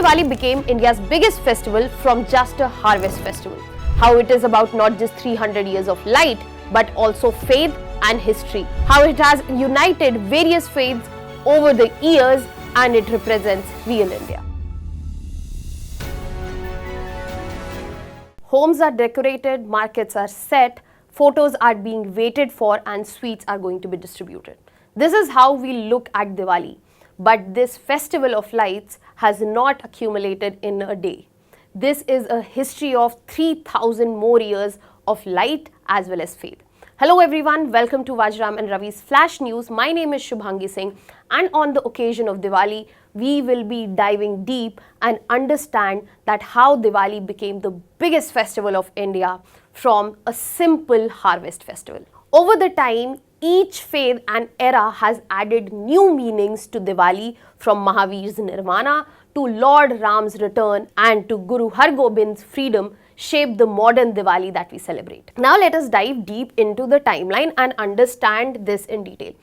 Diwali became India's biggest festival from just a harvest festival. How it is about not just 300 years of light, but also faith and history. How it has united various faiths over the years and it represents real India. Homes are decorated, markets are set, photos are being waited for and sweets are going to be distributed. This is how we look at Diwali. But this festival of lights has not accumulated in a day. This is a history of 3,000 more years of light as well as faith. Hello everyone, welcome to Vajram and Ravi's Flash News. My name is Shubhangi Singh and on the occasion of Diwali, we will be diving deep and understand that how Diwali became the biggest festival of India from a simple harvest festival. Over the time, each faith and era has added new meanings to Diwali, from Mahavira's Nirvana to Lord Ram's return and to Guru Har Gobind's freedom shaped the modern Diwali that we celebrate. Now let us dive deep into the timeline and understand this in detail.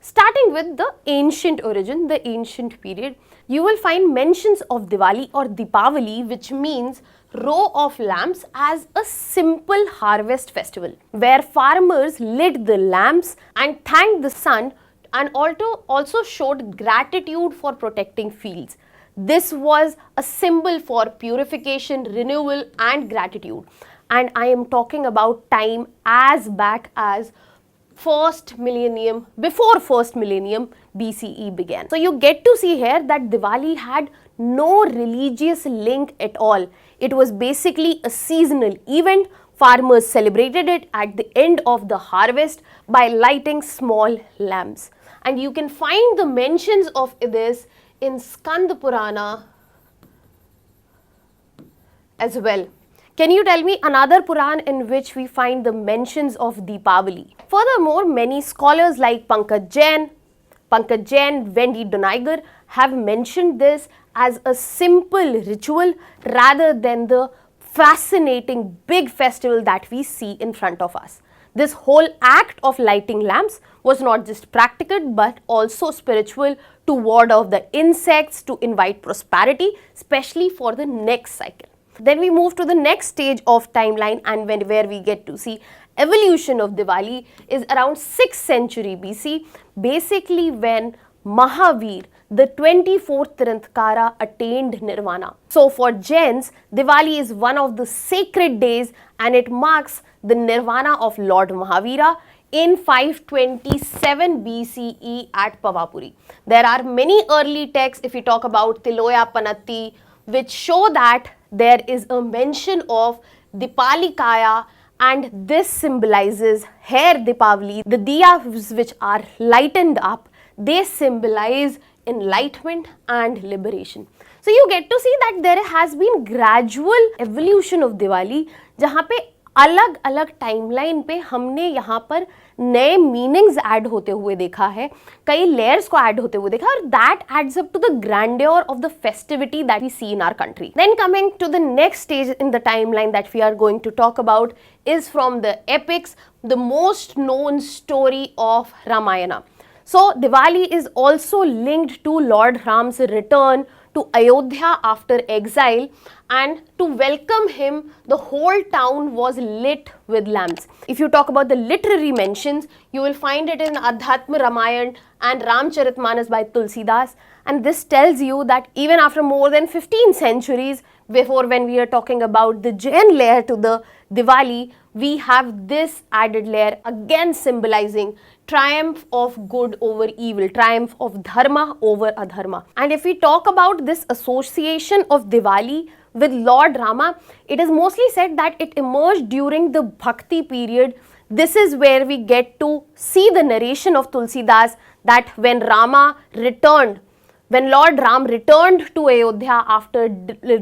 Starting with the ancient origin, the ancient period, you will find mentions of Diwali or Deepavali, which means row of lamps, as a simple harvest festival where farmers lit the lamps and thanked the sun and also showed gratitude for protecting fields. This was a symbol for purification, renewal and gratitude. And I am talking about time as back as before first millennium BCE began. So you get to see here that Diwali had no religious link at all. It was basically a seasonal event. Farmers celebrated it at the end of the harvest by lighting small lamps. And you can find the mentions of this in Skand Purana as well. Can you tell me another Puran in which we find the mentions of Deepavali? Furthermore, many scholars like Pankaj Jain, Wendy Doniger have mentioned this as a simple ritual rather than the fascinating big festival that we see in front of us. This whole act of lighting lamps was not just practical but also spiritual, to ward off the insects, to invite prosperity, especially for the next cycle. Then we move to the next stage of timeline and where we get to see evolution of Diwali is around 6th century BC, basically when Mahavira, the 24th Tirthankara, attained Nirvana. So for Jains, Diwali is one of the sacred days and it marks the Nirvana of Lord Mahavira in 527 BCE at Pavapuri. There are many early texts, if we talk about Tiloya Panatti, which show that there is a mention of Dipalikaya, and this symbolizes hair Deepavali. The diyas which are lightened up, they symbolize enlightenment and liberation. So you get to see that there has been gradual evolution of Diwali, जहाँ पे अलग अलग timeline पे हमने यहाँ पर नए meanings add होते हुए देखा है, कई लेयर्स को ऐड होते हुए देखा, और that adds up to the grandeur of the festivity that we see in our country. Then coming to the next stage in the timeline that we are going to talk about is from the epics, the most known story of Ramayana. So Diwali is also linked to Lord Ram's return to Ayodhya after exile, and to welcome him, the whole town was lit with lamps. If you talk about the literary mentions, you will find it in Adhyatma Ramayana and Ramcharitmanas by Tulsidas, and this tells you that even after more than 15 centuries before, when we are talking about the Jain layer to the Diwali, we have this added layer again symbolizing triumph of good over evil, triumph of Dharma over adharma. And if we talk about this association of Diwali with Lord Rama, it is mostly said that it emerged during the Bhakti period. This is where we get to see the narration of Tulsidas that when Rama returned, when Lord Ram returned to Ayodhya after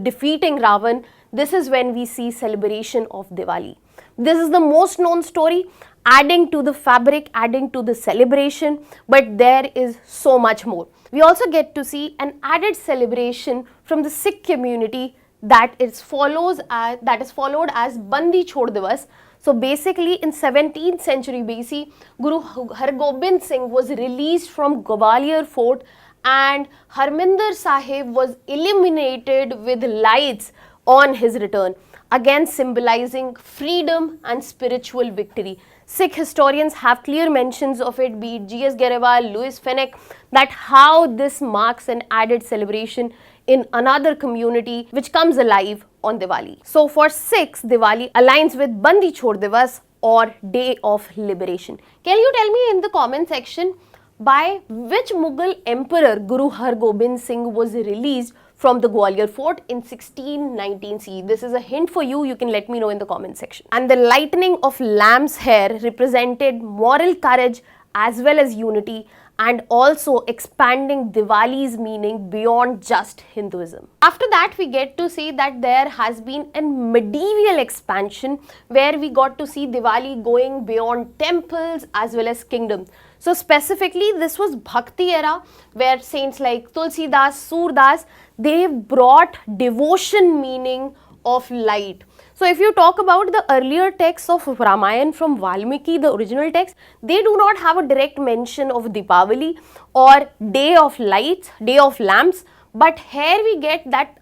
defeating Ravan, this is when we see celebration of Diwali. This is the most known story, adding to the fabric, adding to the celebration, but there is so much more. We also get to see an added celebration from the Sikh community that is followed as Bandi Chhor Divas. So basically in 17th century BC, Guru Har Gobind Singh was released from Gwalior fort and Harminder Sahib was illuminated with lights on his return, again symbolizing freedom and spiritual victory. Sikh historians have clear mentions of it, be it G.S. Garewal, Louis Fenech, that how this marks an added celebration in another community which comes alive on Diwali. So for Sikhs, Diwali aligns with Bandi Chhor Divas or Day of Liberation. Can you tell me in the comment section by which Mughal emperor Guru Har Gobind Singh was released from the Gwalior fort in 1619 CE? This is a hint for you, you can let me know in the comment section. And the lightning of lamb's hair represented moral courage as well as unity, and also expanding Diwali's meaning beyond just Hinduism. After that, we get to see that there has been a medieval expansion where we got to see Diwali going beyond temples as well as kingdoms. So specifically, this was Bhakti era where saints like Tulsidas, Surdas, they brought devotion meaning of light. So if you talk about the earlier texts of Ramayana from Valmiki, the original text, they do not have a direct mention of Deepavali or Day of Lights, Day of Lamps, but here we get that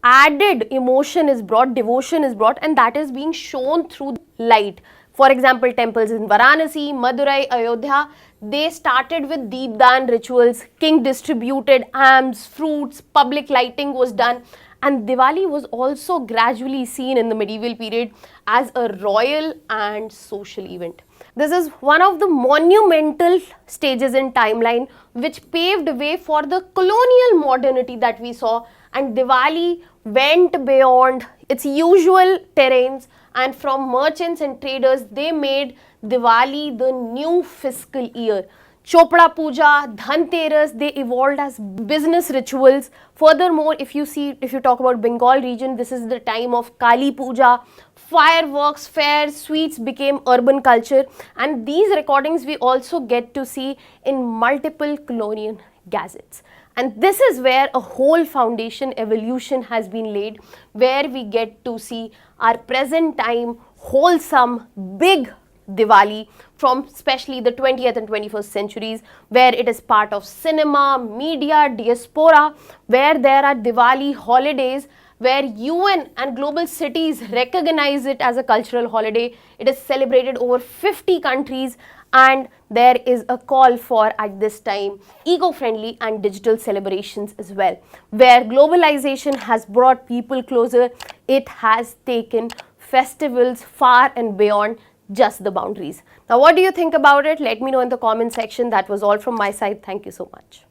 added emotion is brought, devotion is brought, and that is being shown through light. For example, temples in Varanasi, Madurai, Ayodhya, they started with Deepdan rituals, king distributed alms, fruits, public lighting was done. And Diwali was also gradually seen in the medieval period as a royal and social event. This is one of the monumental stages in timeline which paved way for the colonial modernity that we saw, and Diwali went beyond its usual terrains, and from merchants and traders they made Diwali the new fiscal year. Chopra Puja, Dhanteras, they evolved as business rituals. Furthermore, if you talk about Bengal region, this is the time of Kali Puja, fireworks, fairs, sweets became urban culture, and these recordings we also get to see in multiple colonial gazettes. And this is where a whole foundation evolution has been laid, where we get to see our present time wholesome, big Diwali from especially the 20th and 21st centuries, where it is part of cinema, media, diaspora, where there are Diwali holidays, where UN and global cities recognize it as a cultural holiday. It is celebrated over 50 countries, and there is a call for, at this time, eco-friendly and digital celebrations as well. Where globalization has brought people closer, it has taken festivals far and beyond just the boundaries. Now, what do you think about it? Let me know in the comment section. That was all from my side. Thank you so much.